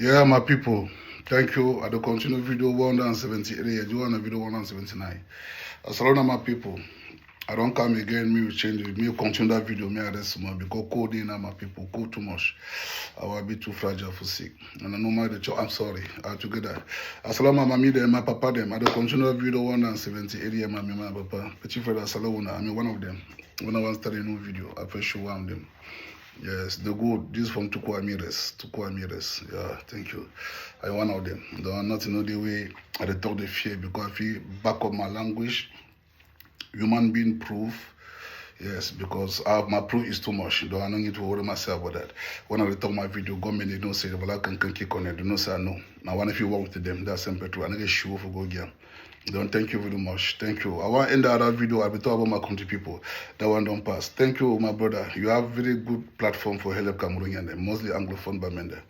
Yeah, my people. Thank you. I will continue video 178. You want a video 179. Assalamu my people. I don't come again. Me will change it. Me will continue that video. Me arrest more because code in my people. Code too much. I will be too fragile for sick. And I know my the I'm sorry. I have to get that. Assalamu my me them, my papa them. I will continue that video 178. Yeah, my papa. But chief brother Salawuna. I mean one of them. When I want to start a new video, I first show one of them. Yes, the good. This is from Tuku Amires. Tuku Amires. Yeah, thank you. I one of them. There are not the way I talk the fear because I feel back up my language. Human being proof. Yes, because my proof is too much. Though I don't need to worry myself about that. When I talk my video, government they don't say well I can kick on it. They don't say no. Now one if you work with them, that's simple true. I get sure for go again. Don't thank you very much. Thank you. I want to end the other video. I'll be talking about my country people. That one don't pass. Thank you, my brother. You have very good platform for help Cameroonian, mostly Anglophone Bamenda.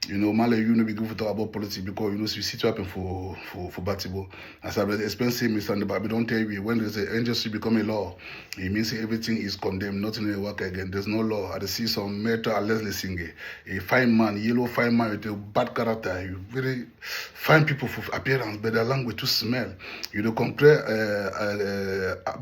You know, Mali, you know, be good for talk about politics because you know, you sit up for Batibo. As I was expensive, Mr. But don't tell you when there's an agency become a law, it means everything is condemned, nothing will work again. There's no law. I see some matter and Leslie Singe, a fine man, yellow fine man with a bad character. You very fine people for appearance, but their language to smell. You don't compare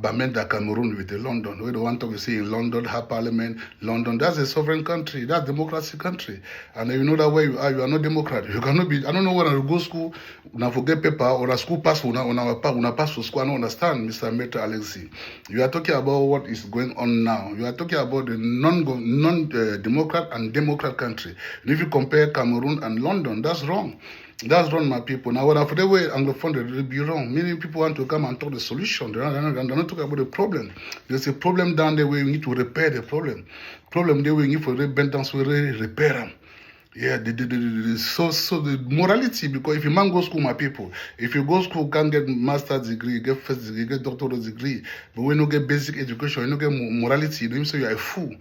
Bamenda Cameroon with London. We don't want to see in London, have parliament, London. That's a sovereign country. That's a democracy country. And you know that way you are not democrat. You cannot be. I don't know when I go school, when I forget paper or a school pass, when I pass to school. I don't understand, Mr. Meta Alexi. You are talking about what is going on now. You are talking about the non-democrat and democrat country. And if you compare Cameroon and London, that's wrong. That's wrong, my people. Now, when for the way Anglophone, they will be wrong. Many people want to come and talk the solution. They're not talking about the problem. There's a problem down there where we need to repair the problem. Problem there we need for repentance, we repair them. Yeah, so the morality, because if a man goes school, my people, if you go school, can get master's degree, get first degree, get doctoral degree, but when you get basic education, you don't get morality, you don't say you are a fool.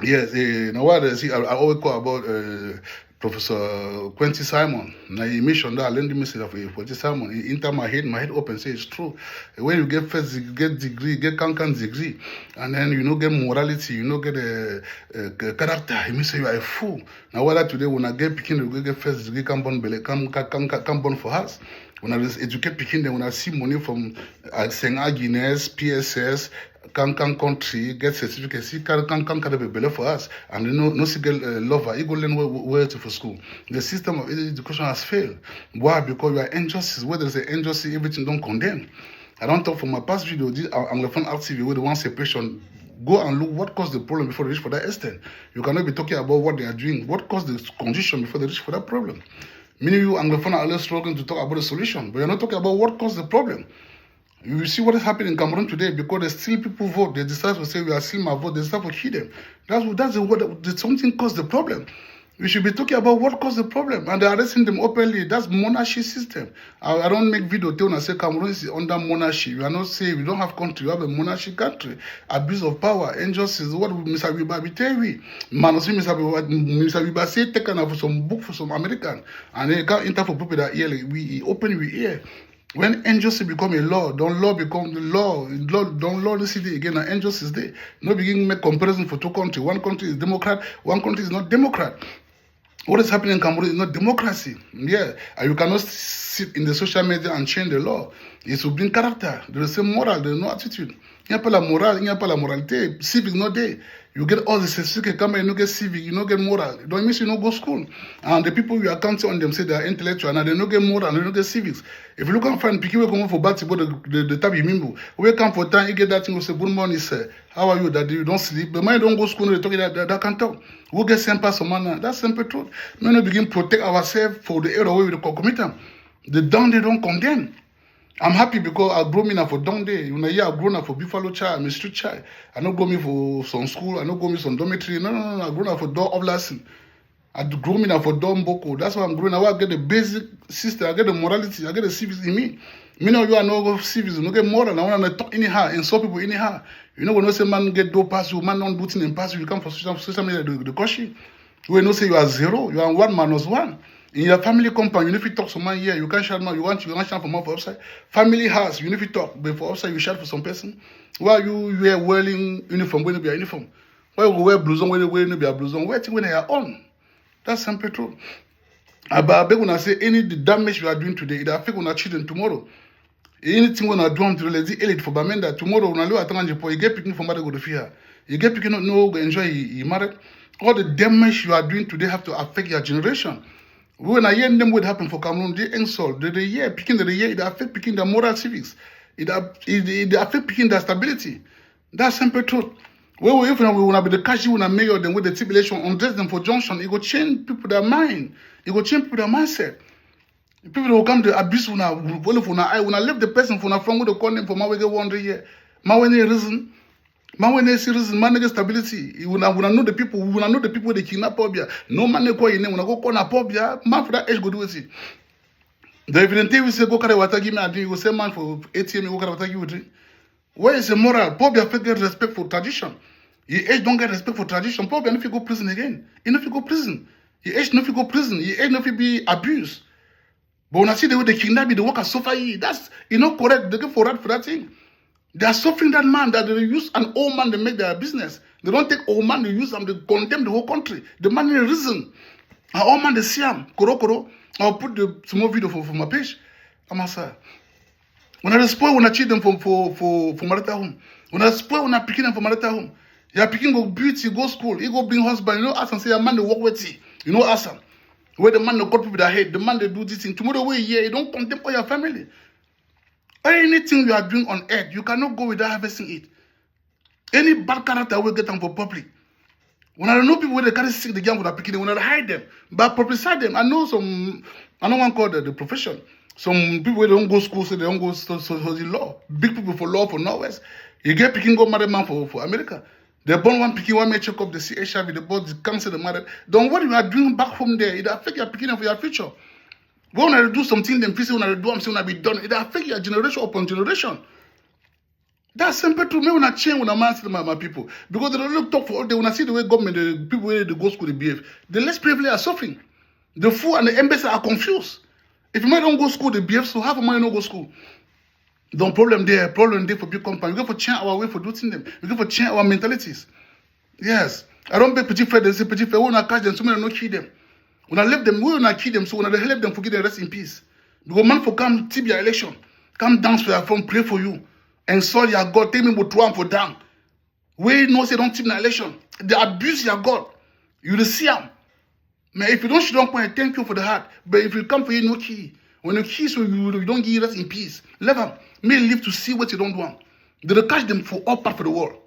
Yes, now what I see, I always call about Professor Quentin Simon. Now he mentioned that I learned the message of Quentin Simon. He enter my head open, say it's true. When you get first degree, get cancan degree, and then you don't get morality, you don't get a character, he may say you are a fool. Now what today when I get picking, we get first degree, come born for us. When I educate picking them, when I see money from St. Agnes, PSS, can country get certificate, see can be better for us, and no single lover, you go learn where to for school. The system of education has failed. Why? Because you are injustice. Where there's an injustice, everything don't condemn. I don't talk from my past video. I'm the fun active where the one separation. Go and look what caused the problem before they reach for that extent. You cannot be talking about what they are doing. What caused the condition before they reach for that problem? Many of you Anglophone are always struggling to talk about the solution, but you're not talking about what caused the problem. You see what is happening in Cameroon today because there's still people vote. They decide to say we are still my vote. They start to kill them. That's something caused the problem. We should be talking about what caused the problem, and they're arresting them openly. That's monarchy system. I don't make video telling and say Cameroon is under monarchy. You are not saying we don't have country. We have a monarchy country. Abuse of power, injustice. What Mr. Wiba be tell we? Man, Mr. Wiba say taken for some book for some American, and they can't enter for people that yearly. We open we hear. When injustice become a law, don't law become the law. Don't law the city again. And injustice there. No begin make comparison for two countries. One country is Democrat. One country is not Democrat. What is happening in Cameroon is not democracy. Yeah, and you cannot sit in the social media and change the law. It's to bring character. There is a moral. There is no attitude. Il n'y a pas la morale. Il n'y a pas la moralité. Civic not there. You get all the certificate, come and you don't get civic, you don't get moral. It don't mean you don't go school. And the people you are counting on them say they are intellectual and they don't get moral and they don't get civics. If you look and find people come for bad the type you mean, we come for time, you get that thing, you say, good morning, sir. How are you? That you don't sleep. But when you don't go to school, they talk that can talk. We get simple some man. That's simple truth. When we begin protect ourselves for the error we commit them. The down they don't condemn. I'm happy because I grow me now for down there. You know, yeah, I grown up for Buffalo child, I'm a street child. I don't go me for some school, I don't go me some dormitory. No, I grown up for door of lesson. I grow me now for Don Boko. That's why I'm growing. I get the basic system, I get the morality, I get the civics in me. Many of you are not civics, you don't get moral. I want to talk anyhow, insult people anyhow. You know, when you say man get door pass you, man don't do things and pass you, you come for social media, the caution. When you say you are zero, you are 1 minus 1. In your family compound, you need to talk to someone here. You can't shout now. You want shout for more for outside. Family house, you need to talk. But for outside, you shout for some person. Why you wear wearing uniform when you be a uniform? Why you wear blouson when you be a blouson? Where when they are on? That's simple truth. But I when say any the damage you are doing today, it affect on our children tomorrow. Anything when I do to the elite for Bamenda tomorrow when I look at Tangipo, you get picking from Mother go to fear. You get picking no enjoy you married. All the damage you are doing today have to affect your generation. When I hear them what happened for Cameroon, they insult. The year picking the year, it affect picking the moral civics. It affect picking the stability. That's simple truth. Well, if we want to be the cash, we want to mayor them with the tribulation, undress them for junction, it will change people their mind. It will change people their mindset. People will come to abuse when I leave the person from from the corner for my way 1 year. My way reason. Man, when they see reason, man, get stability. When I know the people, when I know the people they kidnap Pobia, no man they call you name. When I go corner Pobia, man for that age go do it. The evident we say go carry water give me a drink. You say man for ATM go carry water give you drink. Where is the moral? Pobia get respect for tradition. Your age don't get respect for tradition. Pobia no fit go prison again. You no fit go prison. Your age no fit go prison. Your age no fit be abused. But when I see the way they kidnap you, the workers suffer you. That's not correct. They get for that thing. They are suffering that man that they use an old man to make their business. They don't take old man, they use them, they condemn the whole country. The man in reason. An old man, they see him. Koro. I'll put the small video for my page. I'm aside. When I spoil, when I cheat them for marital home. When I spoil, when I pick them for marital home. You are picking go beauty, go school, you go bring husband, you know, ask and say, a man, they work with you. You know, ask him. Where the man, they got people that hate, the man, they do this thing. Tomorrow, you don't condemn all your family. Anything you are doing on earth, you cannot go without harvesting it. Any bad character will get them for public. When I know people where they carry sick, the young would have picking, when I hide them, but publicize them. I know one called the profession. Some people where they don't go school, so they don't go to the law. Big people for law for Norwest. You get picking go married man for America. They born one picking, one may check up the HIV, they bought the cancer, the married. Don't what you are doing back home there, it affect your picking for your future. When I do something, then people when I do something, I be done. It affects your generation upon generation. That's simple to me when I change when I answer my people. Because they don't talk for all day. When I see the way government, the people where they go school, they behave, the less privileged are suffering. The fool and the embassy are confused. If you might don't go school, they behave, so half of money don't go school. The problem there for big company. We go for change our way for doing them. We go for change our mentalities. Yes. I don't make Petit Frere, they say Petit Frere, when I catch them, so many don't kill them. When I left them, we will not kill them, so when I help them, forget them, rest in peace. Because man for come tip your election, come dance for your phone, pray for you, and sorry your God, take me with one for down. We know say don't tip the election. They abuse your God. You will see them. Man, if you don't point, thank you for the heart. But if you come for you, no key. When you kiss, so you don't give rest in peace. Let them may live to see what you don't want. They will catch them for all part of the world.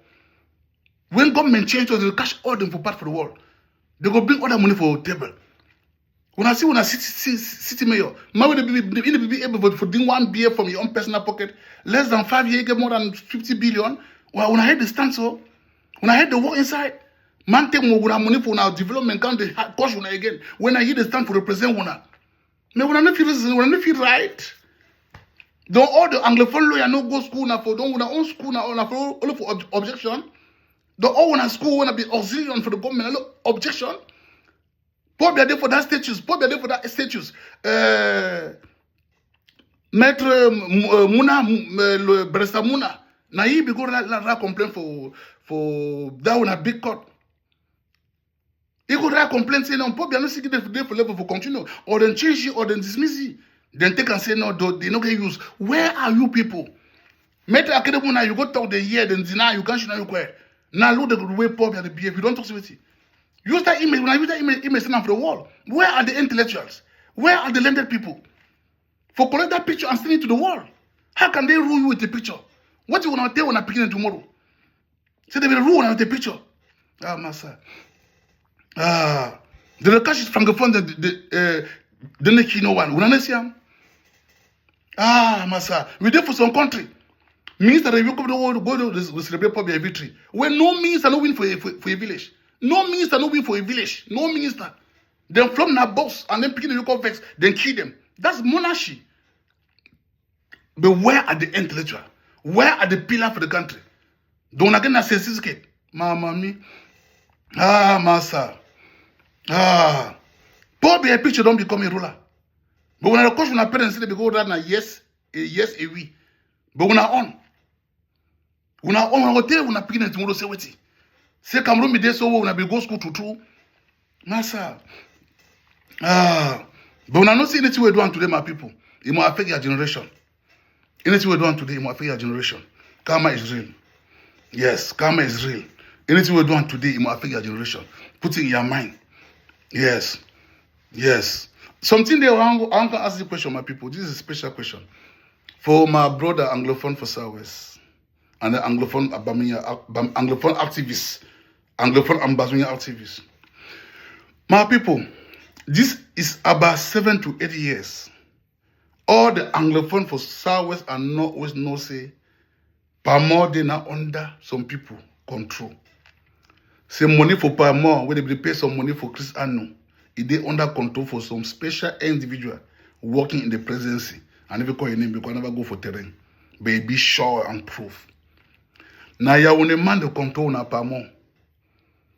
When government changes, they will catch all them for part of the world. They go bring all that money for a table. When I see city mayor, man will be able for doing one beer from your own personal pocket, less than 5 years, get more than 50 billion. Well, when I heard the stand so, when I heard the work inside, man take more money for our development country, cost one again. When I hear the stand for represent one, man, when I not feel right, don't all the Anglophone lawyer no go school now for don't want own school now for objection. Don't all want school want to be auxiliary for the government objection. Paul be there for that status. Maître Mouna, le Bresta Mouna. Na he be go la complain for that one a big court. He go la complain say no, Paul be not seeking there for level for continue. Or then change it or then dismiss it. Then take and say no, they no get use. Where are you people? Maître Akedemuna, you go talk the year, then deny you can't show you where. Now look the way Paul be the behave. You don't talk with it. Use that image. When I use that image stand for the wall. Where are the intellectuals? Where are the learned people? For collect that picture and send it to the wall. How can they rule you with the picture? What you want to tell when I'm picking it tomorrow? Say they will rule with the picture. Ah, master. The cash is francophone, the next no one. When I see him. Ah, master. We did for some country. Minister, if you come to the world, go to celebrate probably a victory. When no minister no win for a village. No minister no win for a village. No minister. Then from that boss and then picking the local vex, then kill them. That's monarchy. But where are the intellectual? Where are the pillar for the country? Don't again say certificate. Mama me. Ah, master. Ah. Probably a picture don't become a ruler. But when I question my parents say they go down a yes, a we. But when I on hotel, when I picking it tomorrow, say what? Say Cameroon be there so when I be go school to true. Master. But when I not see anything we do today, my people, it will affect your generation. Anything we do today, it will affect your generation. Karma is real. Yes, karma is real. Anything we do today, it will affect your generation. Put it in your mind. Yes. Yes. Something there, I want to ask the question, my people. This is a special question. For my brother, Anglophone for Southwest, and the Anglophone Anglophone activists, Anglophone ambassador activists. My people, this is about 7 to 8 years. All the Anglophone for Southwest and Northwest know say, Pamor they now under some people control. Say money for Pamor, where they pay some money for Chris Ano. It they under control for some special individual working in the presidency. And if you call your name, you can never go for terrain. But be sure and proof. Now you when a man they control na Pamor.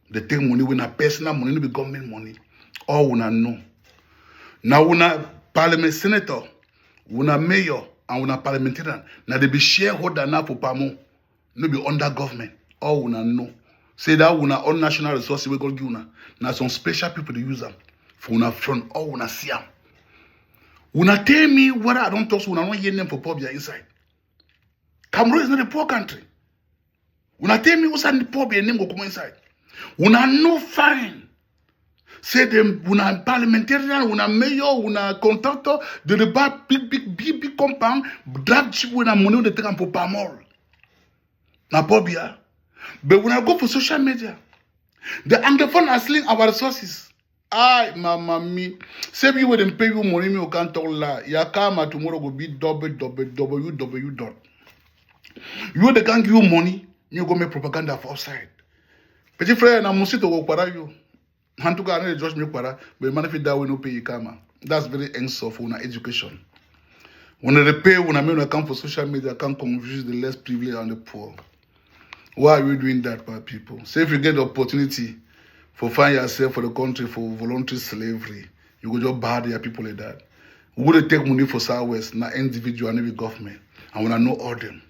They take money when a personal money, no be government money. All when I know. Now when a parliament senator, when a mayor, and when a parliamentarian, now they be shareholder now for Pamor. No be under government. All when I know. Say that when all national resources we go give una. Now some special people they use them. For una front, all when I see them. Una tell me whether I don't talk, una not hear them for poor inside. Cameroon is not a poor country. Una tell me what's the poor name go come inside. Una no fine. Say them una parliamentarian, una mayor, una contractor, they buy big compound, drag cheap with money they take them for Pamor. Na pobia. But when I go for social media, the Anglophone are stealing our resources. Ay, mama me. Say you wouldn't pay you money, you can't tell lie. Your karma tomorrow will be www. You they can't give you money, you go make propaganda for outside. Petit frère, na musito go para you. Hantuka no judge me para, but man if that way no pay you karma. That's very unsoft for education. When they pay, when I mean come for social media, can confuse the less privileged and the poor. Why are you doing that, my people? Say if you get the opportunity for find yourself for the country for voluntary slavery, you go just bad your people like that. Would they take money for Southwest, not individual and every government? And when I know all them.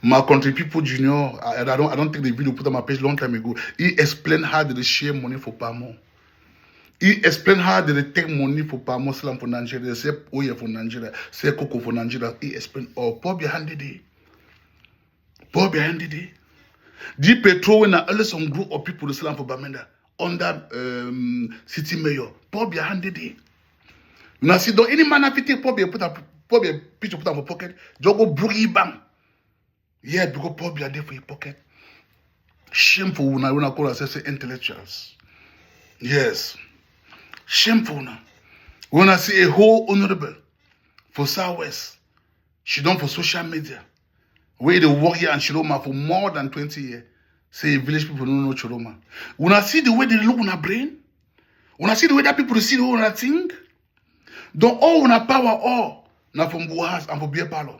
My country people junior, I don't think the video put on my page long time ago. He explained how they share money for Pamor. He explained how they take money for Pamor Slam for Nigeria. They say oil for Nigeria, say cocoa for Nigeria. He explained all. Poor behind the day. Poor behind the day. The petrol when I only some group of people Islam for Bamenda under city mayor. Poor behind the day. Now see don't any man have to take poor put a picture put on for pocket. Just go bring bang. Yeah, because poor be there for your pocket. Shameful when I call ourselves intellectuals. Yes. Shameful now. When I see a whole honorable for Southwest, she done for social media. Where they work here in Chiroma for more than 20 years. Say village people don't know Chiroma. When I see the way they look on our brain, when I see the way that people see the way on our thing, don't all on our power all. Now from go house and for beer parlor.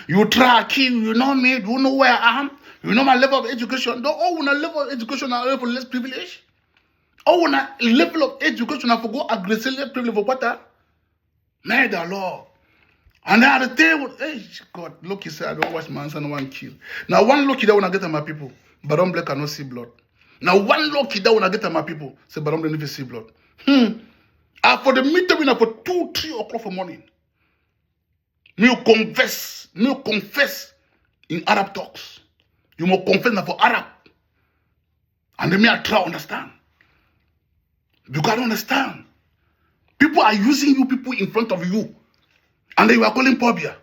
You try kill, you know me, you know where I am, you know my level of education. Don't all on a level of education I level less privilege. All on a level of education I forgo aggressively privilege for what? May the law. And then at the table, hey, God, look, he said, I don't watch my answer, no one kill. Now, one lucky that when I get at my people, Baron Black cannot see blood. Now, one lucky that when I get at my people, say, Baron Black never see blood. For the meeting, for 2, 3 o'clock for morning, me confess in Arab talks. You must confess now for Arab. And then me I try to understand. You gotta understand. People are using you, people in front of you. And then you are calling Pobia.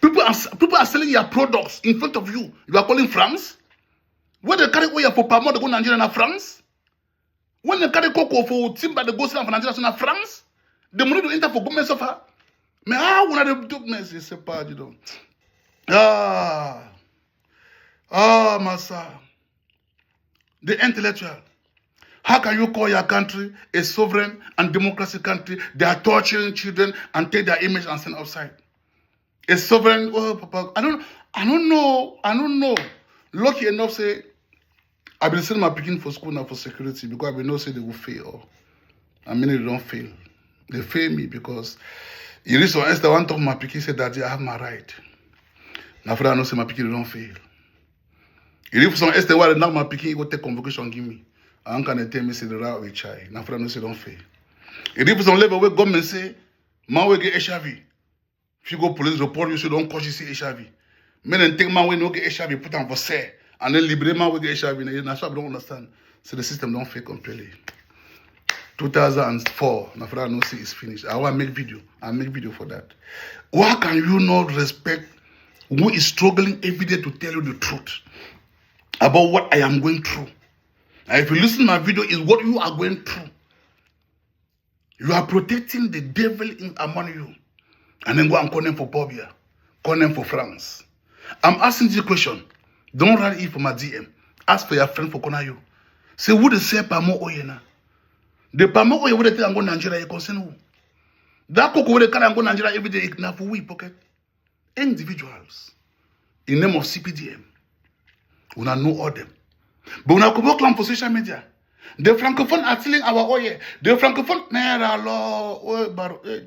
People are selling your products in front of you. You are calling France. When they carry oil for Pamor, they go to Nigeria and France. When they carry cocoa for timber, they go to Nigeria and France. The money to enter for government suffer. Mais when I do mais c'est pas du tout. Massa. The intellectual. How can you call your country a sovereign and democratic country? They are torturing children and take their image and send outside. A sovereign, Papa, I don't know. Lucky enough, say, I've been sending my picking for school now for security because I been know say they will fail. I mean, they don't fail. They fail me because you reach some Esther one talk my picking said that I have my right. Now for that I know say my picking don't fail. You reach some Esther where now my picking go take convocation give me. I can tell me say the right way try. Now for that I know say don't fail. Et if some level where government say, man will get HIV. If you go police report, you say don't cause you see HIV. Men and think man will not get HIV, put on for sale. And then liberate man will get HIV. That's what I don't understand. So the system don't fail completely. 2004, my father no say it's finished. I want to make video. I'll make video for that. Why can you not respect who is struggling every day to tell you the truth about what I am going through? And if you listen to my video, is what you are going through. You are protecting the devil in among you. And then go and call them for Pobia. Call them for France. I'm asking you a question. Don't write it for my DM. Ask for your friend for corner you. Say, who they say Pamo Oyena? The Pamo Oye would they go Nigeria, you concern who? That cook would they can go Nigeria every day, now for we pocket. Individuals. In name of CPDM. We don't know all them. But when I come back for social media, the Francophone are stealing our oil. The Francophone,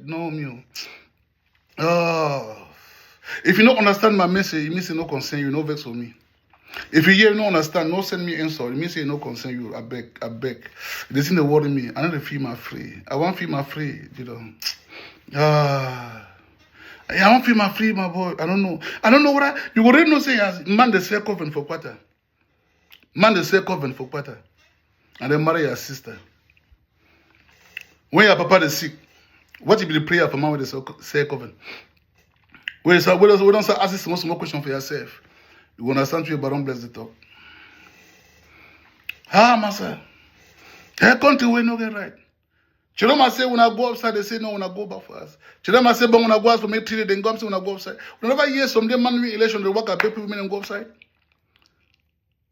no, me. Oh. If you don't understand my message, it means you no concern you, no vex for me. If you hear you don't understand, no send me insult. It means you no concern you. I beg. This thing they worry me. I need to feel my free. I want to feel my free, you know. I want to feel my free, my boy. I don't know what you already know say as man they say coven for quarter. Man they say coven for quarter. And then marry your sister. When your papa is sick, what if the prayer for man with the say coven? We don't say ask some more question for yourself. You understand you, but don't bless the talk. Massa. Hey, country we no get right. Children say when I go upside, they say no when I go back for us. Children say but when I go out for me 3 days, then go say when I go upside. Whenever you hear some day man election, they work at people and go upside.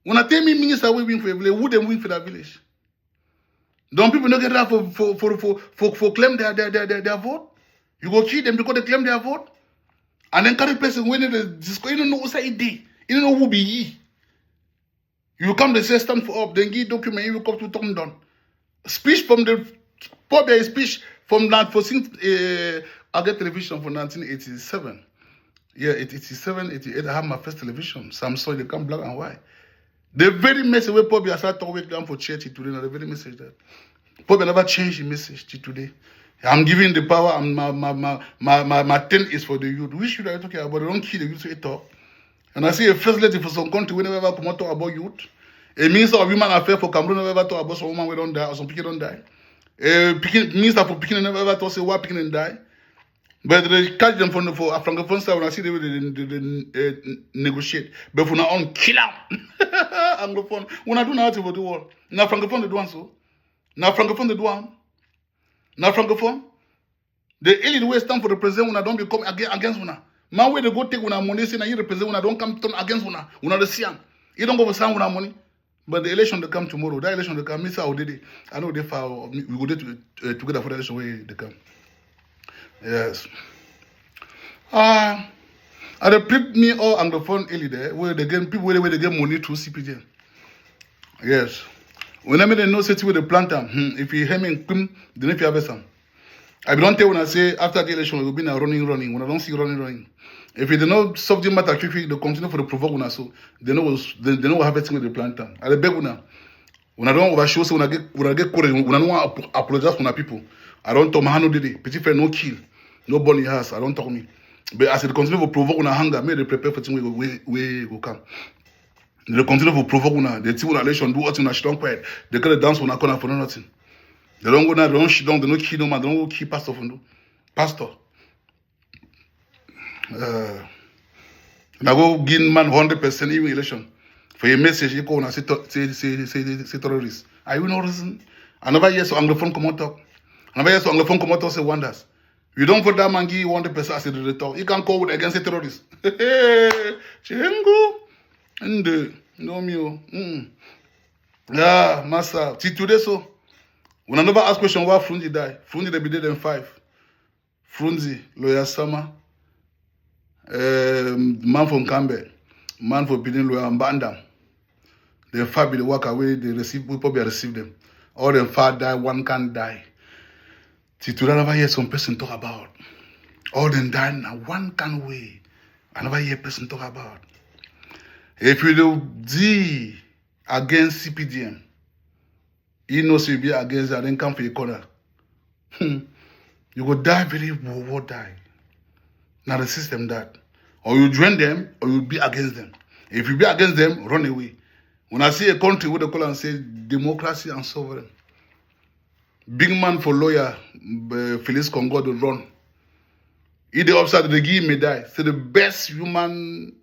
When I tell me minister we win for a village, who them win for that village? Don't people not get that for claim their vote? You go cheat them because they claim their vote? And then carry person when they discuss, you don't know what's it day. You don't know who be ye. You come they say stand for up, then give document, you come to turn down. Speech from the public speech from that for I get television from 1987. Yeah, 87, 88, I have my first television. Samsung, they come black and white. The very message where Pobi has to wake down for church today, the very message that Pobi never changed the message to today. I'm giving the power, and my 10 is for the youth. Which youth are you talking about? They don't kill the youth, so it talk. And I see a first lady for some country, we never ever come out talk about youth. A minister of human affairs for Cameroon never ever talk about some woman we don't die, or some people don't die. A minister for Pekin never ever talk say why Pekin die. But they catch them from Francophone side when I see they negotiate. But for now on, kill them. Anglophone. When I do nothing for the world. Now Francophone they do one so. Now Francophone they do one. Now Francophone. The elite way stand for the president when I don't become against one. Man where they go take one money, say now you represent when I don't come turn against one. When I the same. You don't go for some one money. But the election they come tomorrow. That election they come. Mr. Odede. I know they file. We go there together for the election where they come. Yes. I they pick me all Anglophone early there where they get people where they get money through CPJ. Yes. Whenever they know city where they plant them, if you hear me in they need to have some. I don't tell when I say after the election we will be now running. When I don't see running. If you do not subject matter quickly, they continue for the provoke una so they know what happens with the plant them. I beg una. When I don't overshow, so when I get courage, when I don't want to apologize for my people. I don't talk my hand no did it. Petit friend no kill. No burn your house. I don't talk me. But as they continue to provoke una hunger, may they prepare for things we go come. They continue to provoke una. They see una election do what una she don't quiet. They can dance on a corner for nothing. They don't go now, they don't shit down, they don't kill no man, they don't go kill pastor for no. Pastor. Now go give man 100% even election. For a message, you go and say terrorists. Are you no reason? I never hear so Anglophone come out talk. I never hear so Anglophone come out talk say wonders. You don't vote that man give you 100% as the talk. You can't call with against the terrorists. Chengo. And no me. Yeah, master. See today so. When I never ask question why Frunzi die. Frunzi they be dead in 5. Frunzi, lawyer Sama, man from Campbell, man for Benin lawyer Mbandam. They 5 be the walk away, they receive, we probably receive them. All them 5 die, 1 can't die. See today I never hear some person talk about. All them die now, 1 can't wait. I never hear a person talk about. If you do D against CPDM, he knows you'll be against that, then come for your corner. You go die very war die. Now the system that. Or you join them, or you be against them. If you be against them, run away. When I see a country where they call and say democracy and sovereign, big man for lawyer, Félix Congo, they run. If they upside, they give me die. So the best human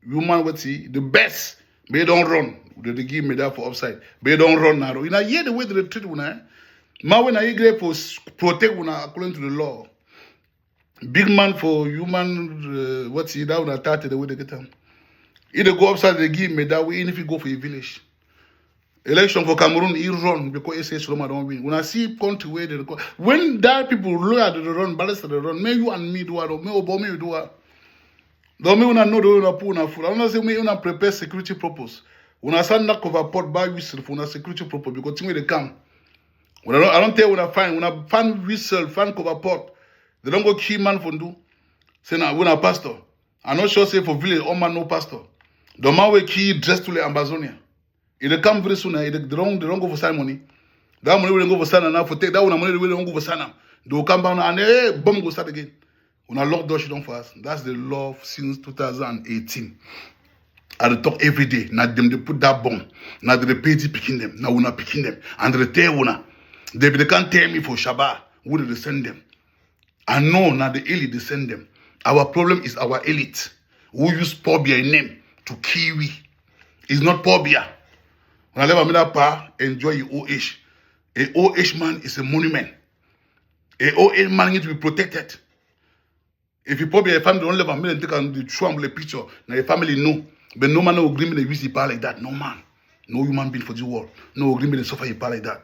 what's he? The best, they don't run. They give me that for upside. They don't run now. You know, hear the way they treat una. Ma when I agree for protect una according to the law. Big man for human, what's he? That una start the way they get them. If they go upside, they give me that way. Even if you go for a village. Election for Cameroon, he run because he says Roma don't win. When I see country where they go, when that people lawyer they run, balance they run, may you and me do what, may Obo me do what. Don't me una know the una put una food. I don't say me una prepare security purpose. When I send that cover port by whistle for una security purpose because thing they come. When I don't tell when I find whistle, find cover port, they don't go kill man for do. Say now when a pastor. I'm not sure say for village all man no pastor. The man will key dress to the Amazonia. If they come very soon, they don't go for ceremony. That money will go for sana now for take that one money will don't go for sana. They will come down and hey, bomb go start again. When I lock door, she don't fast. That's the law since 2018. I dey talk every day. Now them they put that bomb. Now they pay the picking them. Now we not picking them. And they tell una. They can't tell me for Shabbat. Who did they send them? I know now the elite they send them. Our problem is our elite who use Pobia name to kiwi. It's not Pobia. When I never made that pa, enjoy your OH. A OH man is a monument. A OH man needs to be protected. If you probably a family don't live a million, take and show them the picture. Now your family know. But no man no agreement they use the power like that. No man. No human being for the world. No agreement they suffer a power like that.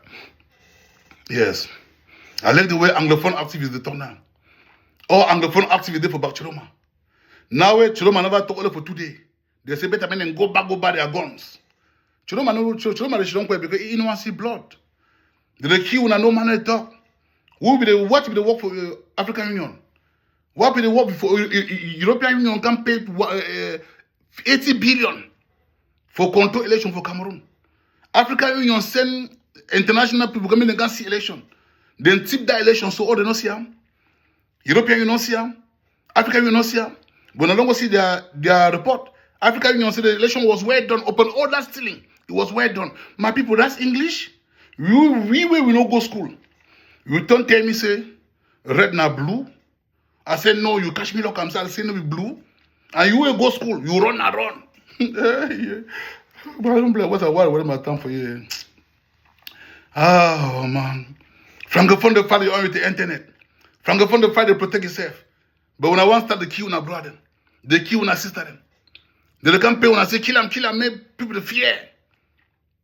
Yes. I like the way Anglophone activists they talk now. All Anglophone activists they for back Chiroma. Now Chiroma never talk only for 2 days. They say better men and go back their guns. Chiroma they don't quit because he don't want to see blood. They kill when no man talk. What will they work for African Union? What will they work for European Union can pay 80 billion for control election for Cameroon. African Union send international people come in and can see election. Then tip that election so all they don't see them. European Union see them. African Union see them. But no longer see their report. African Union said the election was well done. Open all that stealing. It was well done. My people, that's English. We no go school. You don't tell me say red na blue. I said no, you catch me look I'm say no be blue. And you will go school. You run and run. Yeah. But I don't play what my time for you. Oh man. Francophone they fight on with the internet. Francophone they fight they protect yourself. But when I want to start the kill na brother, they kill na sister them. They can't pay when I say kill them, make people to fear.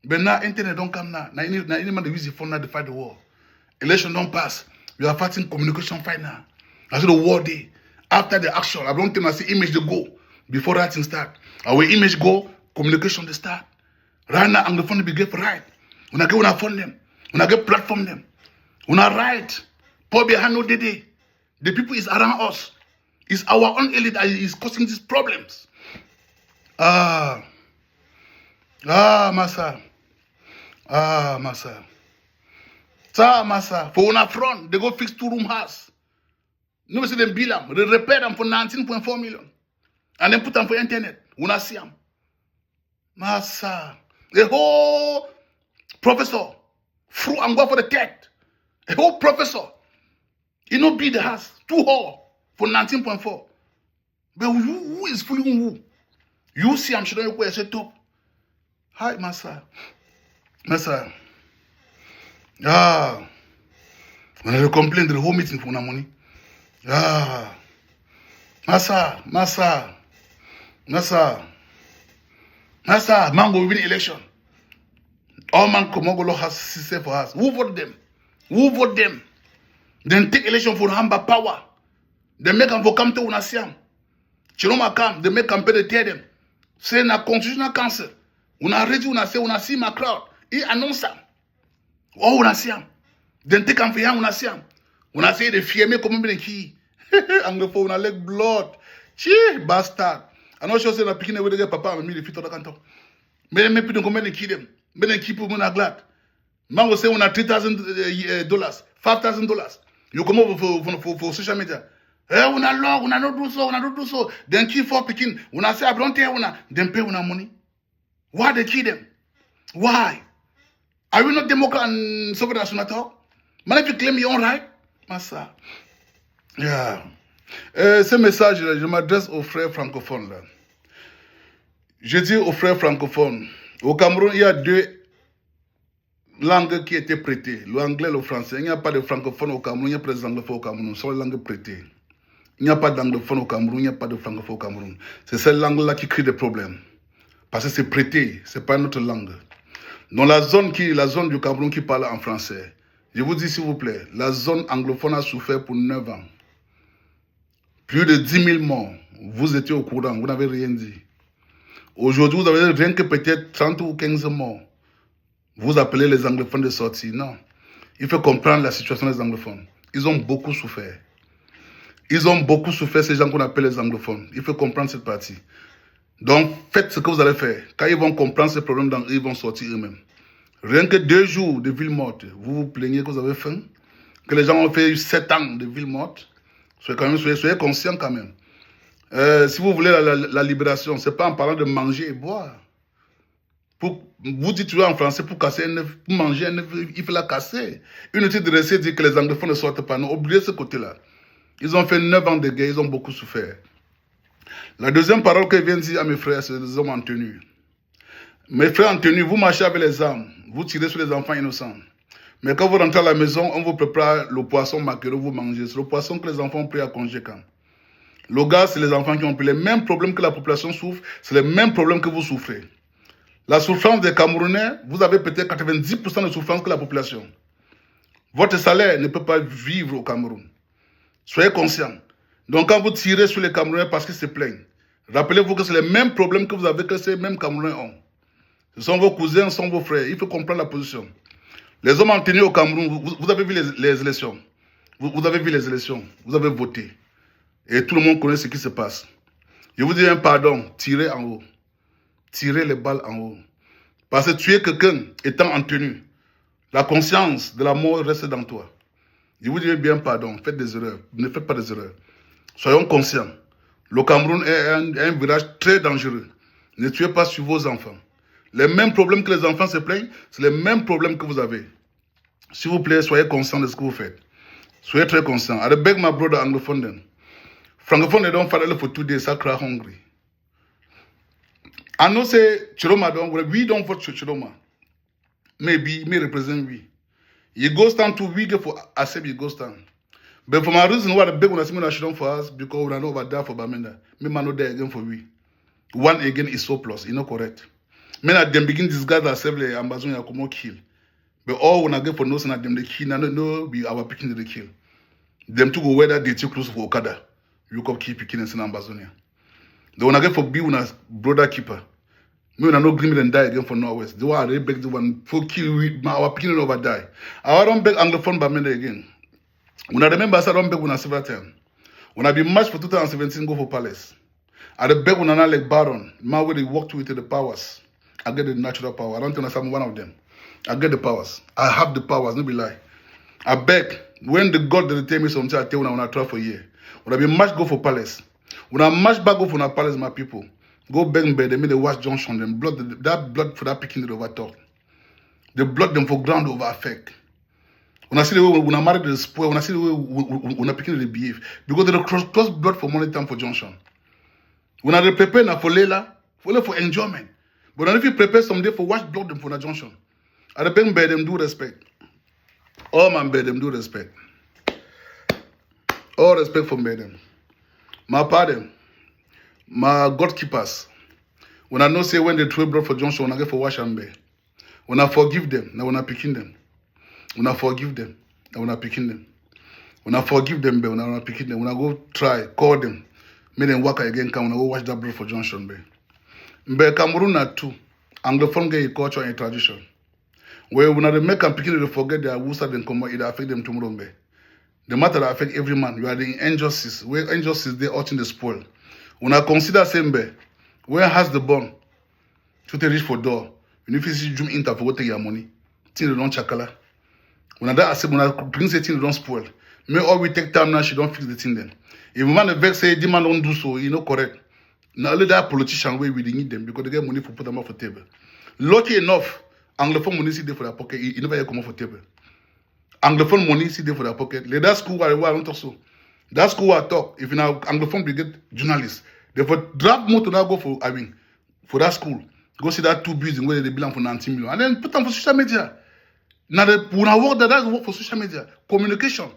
But now internet don't come now. Now any man they use the phone now to fight the war. Election don't pass. We are fighting communication fight now. I said the war day. After the action, I don't think I see image they go before that thing start. And when image go, communication they start. Right now, I'm the phone to be get right. When I phone them, when I get platform them, when I write, probably I know the people is around us. It's our own elite that is causing these problems. Massa. For una front, they go fix 2-room house. No see them bill them, they repair them for 19.4 million. And then put them for internet. Una see them. Massa. The whole professor, through and go for the tech. A whole professor. He no build the house. 2 hall for 19.4. But who is fooling who? You see I'm showing you where I set up. Hi, Massa. When I complain to the whole meeting for no money. Massa, man go win election. All man come on go has system for us. Who vote them? Then take election for Hamba power. They make them for come to Unasiam. Chiroma come, they make campaign to tell them. Say na constitutional council. Una ready, una say, una see my crowd. He announce them. Oh, una see them. Then take them for him, una see them. Una say they fear me, come in key. I'm going for una leg blood. Chee, bastard. I'm not sure say na picking away to get papa and me the fit of the canton. Me people don't come and kill them. Me then keep them glad. Man will say una $3,000, $5,000. You come over for social media. Eh, una log, una no do so. Then kill for picking. Una say I don't tell una, then pay una money. Why they kill them? Why? Are we not Democrat and sovereign nation at all? Man, if you claim your own right, massa. Yeah. Ce message, je m'adresse aux frères francophones. Là. Je dis aux frères francophones, au Cameroun, il y a deux langues qui étaient prêtées, l'anglais et le français. Il n'y a pas de francophones au Cameroun, il n'y a pas d'anglophones au Cameroun, ce sont les langues prêtées. Il n'y a pas d'anglophone au Cameroun, il n'y a pas de francophone au Cameroun. C'est cette langue-là qui crée des problèmes. Parce que c'est prêté, ce n'est pas notre langue. Dans la zone du Cameroun qui parle en français, je vous dis s'il vous plaît, la zone anglophone a souffert pour 9 ans. Plus de 10 000 morts. Vous étiez au courant, vous n'avez rien dit. Aujourd'hui, vous avez rien que peut-être 30 ou 15 morts. Vous appelez les anglophones de sortie. Non. Il faut comprendre la situation des anglophones. Ils ont beaucoup souffert. Ils ont beaucoup souffert, ces gens qu'on appelle les anglophones. Il faut comprendre cette partie. Donc, faites ce que vous allez faire. Quand ils vont comprendre ces problèmes, ils vont sortir eux-mêmes. Rien que 2 jours de ville morte, vous vous plaignez que vous avez faim, que les gens ont fait 7 ans de ville morte. Soyez conscients quand même. Si vous voulez la libération, ce n'est pas en parlant de manger et boire. Vous dites en français, pour casser un œuf, pour manger un œuf, il faut la casser. Une étude récente dit que les anglophones ne sortent pas. Non, oubliez ce côté-là. Ils ont fait 9 ans de guerre, ils ont beaucoup souffert. La deuxième parole que je viens de dire à mes frères, c'est les hommes en tenue. Mes frères en tenue, vous marchez avec les armes, vous tirez sur les enfants innocents. Mais quand vous rentrez à la maison, on vous prépare le poisson maquereau, vous mangez. C'est le poisson que les enfants ont pris à congé quand. Le gaz, c'est les enfants qui ont pris les mêmes problèmes que la population souffre, c'est les mêmes problèmes que vous souffrez. La souffrance des Camerounais, vous avez peut-être 90% de souffrance que la population. Votre salaire ne peut pas vivre au Cameroun. Soyez conscients. Donc quand vous tirez sur les Camerounais parce qu'ils se plaignent, rappelez-vous que c'est les mêmes problèmes que vous avez que ces mêmes Camerounais ont. Ce sont vos cousins, ce sont vos frères. Il faut comprendre la position. Les hommes en tenue au Cameroun, vous avez vu les élections. Vous avez vu les élections. Vous avez voté. Et tout le monde connaît ce qui se passe. Je vous dis un pardon, tirez en haut. Tirez les balles en haut. Parce que tuer quelqu'un étant en tenue, la conscience de la mort reste dans toi. Je vous dis bien pardon, faites des erreurs. Ne faites pas des erreurs. Soyons conscients. Le Cameroun est un village très dangereux. Ne tuez pas sur vos enfants. Les mêmes problèmes que les enfants se plaignent, c'est les mêmes problèmes que vous avez. S'il vous plaît, soyez conscients de ce que vous faites. Soyez très conscients. I beg my brother anglophone then. Francophone, they don't follow for 2 days, I cry hungry. I know say Chiroma don't, we don't vote for Chiroma. Maybe, may represent we. He goes down to we get for accept he goes down. But for my reason why the big one is not for us, because we are not over there for Bamenda. Me man not there again for we. One again is surplus, you know correct. Men at them begin disguise ourselves like Amazon Yakumo kill. But all when I get for nothing at them they kill, no be our picking the kill. Them to go whether they too close for Okada. You come keep picking in Ambazonia. The one I get for be when a brother keeper. Me when I no green and die again for Norwest. The one I beg the one for kill with our picking over die. I don't beg Anglophone Bamenda again. When I remember I don't beg when I several times. When I be matched for 2017 go for Palace. I beg when I like Baron, man where they walked with the powers. I get the natural power. I don't think I'm one of them. I get the powers. I have the powers, no be lie. I beg, when the God that tell me something, I tell when I try for a year. When I be match go for Palace. When I match back go for a Palace, my people. Go beg in bed, they make the wash junction, them blood, that blood for that picking the over talk. The blood them for ground over affect. When I see the way when I marry the spoil, when I see the way when I picking the behave, because they cross blood for money time for junction. When I prepare now for Lela, for enjoyment. But if you prepare someday for wash blood them for the junction, I beg them do respect. All man beg them do respect. All respect for them. My pardon, my God keepers. When I know say when they throw blood for junction, when I get for wash and bear. When I forgive them, now when I picking them. When I forgive them, now when I picking them. When I forgive them, when I picking them, when I go try, call them, make them work again, come when I go wash that blood for junction bear. But Cameroon are two. Anglophone get culture and tradition. Where when they make and picking, they forget their woosa then come it affect them tomorrow. The matter that affect every man. You are the injustice. Where injustice they ought in the spoil. When I consider same where has the bond to reach for door? You need to see Jum Inter for what take your money. Till they don't chakala. When I accept when I bring say till they don't spoil. May all we take time now, she don't fix the thing then. If we want to vex say, the man don't do so, you know, correct. Now, only that politician way we need them because they get money for put them off the table. Lucky enough, Anglophone money sit there for their pocket, you never come off the table. Anglophone money sit there for their pocket. Let that school where I don't talk so. That school I talk, if you now Anglophone brigade journalists, they for drop more to now go for, for that school. Go see that 2 buildings where they belong for 19 million. And then put them for social media. Now, when I work, that's work for social media. Communication.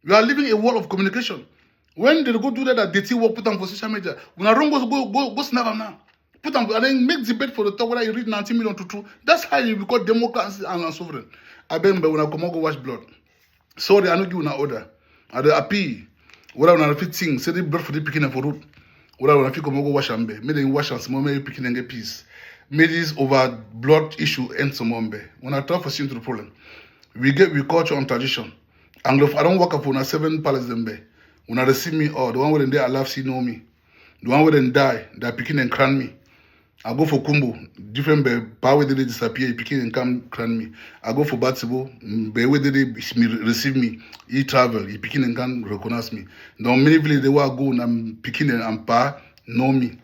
You are living a world of communication. When they go do that dirty work, put them for social media. When I run, go snap them now. Put them, and then make debate for the talk whether you read 19 million to true. That's how you become democracy and sovereign. I remember when I come out go wash blood. Sorry, I don't give you an order. I do appeal. Whether I fit things, say the blood for the picking and for root. Whether I fit come out go wash and be. May they wash and small, may picking and get peace. May this over blood issue end some more. When I talk for seeing to the problem, we culture and tradition. And if I don't work up on a 7 palace them be. When I see me or the one where they alive see know me. The one where they die, they picking and cran me. I go for Kumbo, different be power they disappear, picking and come cran me. I go for Batsibo, be where they receive me. He travel, he picking and can recognize me. Now many villages they will go and I'm picking and pa know me.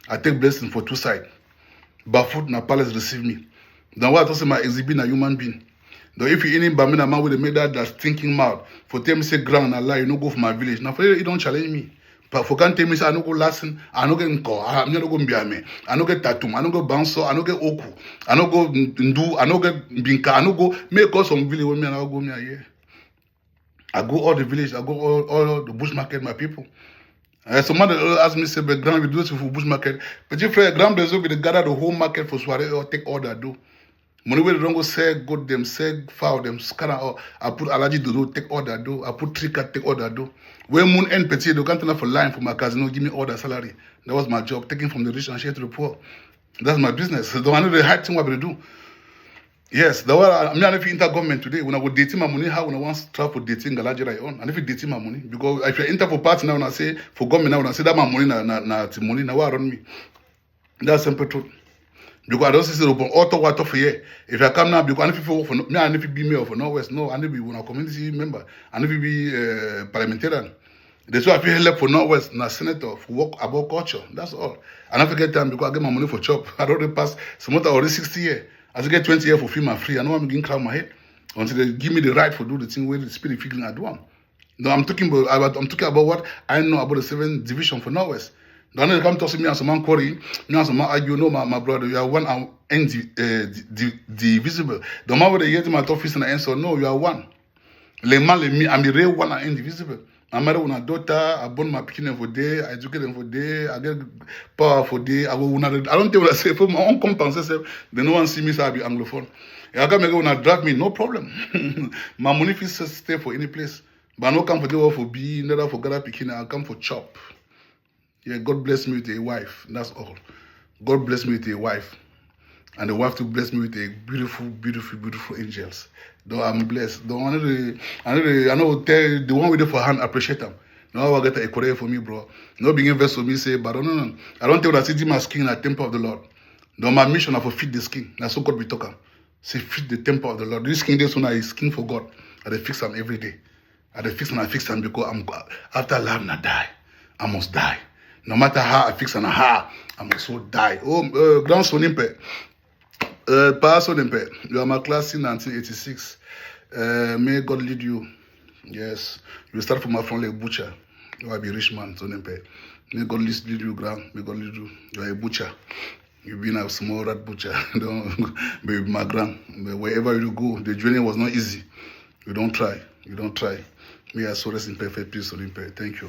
I take blessing for 2 sides. Bafoot na palace receive me. Then what I say my exhibit a human being. Though if you any Bamina man with make that thinking mouth, for tell me say ground and lie, you no go for my village. Now for you don't challenge me. But for can't tell me say I no go listen, I no get nko, I'm not go mbiame, I no get tatum, I no go bounce, I no get oku, I no go ndu, I no get binka, I no go make us some village with me and I go me here. I go all the village, I go all the bush market, my people. Somebody asked me, say, but grand, we do it for bush market. But if a grand bezo we gather the whole market for soiree or take order do. Money where they don't go sell goat them, sell fowl them, scanner or I put allergy do take order do. I put trigger take order do. When moon end petit, they can't turn for line for my casino, give me order salary. That was my job, taking from the rich and share to the poor. That's my business. So I know the hard thing what we do. Yes, the way I'm not if inter government today. When I go dating my money, how when I want to try for dating Galaji I own, and if you dating my money, because if you enter for party now, when I say for government now, when I say that my money na money now around me, that's simple truth. Because I don't see the open auto water for here. If I come now, because if you work for me, and if you be mayor for Northwest, no, and if you be a community member, and if you be parliamentarian, that's why I feel help for Northwest, na senator for work about culture. That's all. And I forget time because I get my money for chop. I already passed some other already 60 years. As I get 20 years for film and free, I know I'm getting crown my head until they give me the right for do the thing where the spirit feeling I do. No, I'm talking about what I know about the 7th division for Northwest. Don't they come talk to me and some man quarry, me and some man argue. No, my brother, you are one and indivisible. The man with the head in my office and I answer, no, you are one. Le man, le me, I'm the real one and indivisible. I marry with my daughter, I born my picking for day, I educate them for day, I get power for day. I don't think what I say for my own compensation. Then no one see me, so I be Anglophone. I can make it when I drag me, no problem. My money fees stay for any place. But I no come for the for B, neither for gather picking, I come for chop. Yeah, God bless me with a wife. That's all. God bless me with a wife. And the wife to bless me with a beautiful, beautiful, beautiful angels. Though I'm blessed. Though I know tell the one with it for hand, appreciate them. No, I get a Korea for me, bro. No being invest for me, say, but no. I don't tell that city my skin at temple of the Lord. Though my mission is to feed the skin. That's what God be talking. Say, feed the temple of the Lord. This skin, this one is skin for God. I dey fix them every day. I fix them because I'm after life I die. I must die. No matter how I fix and how I must so die. Oh, Grand Sonimpe. Pastor Dempe, you are my class in 1986. May God lead you. Yes. You start from my front like butcher. You will be rich man, Sonimpe. May God lead you, Grand. May God lead you. You are a butcher. You've been a small rat butcher. Don't be my grand. Wherever you go, the journey was not easy. You don't try. May I so rest in perfect peace, Sonimpe. Thank you.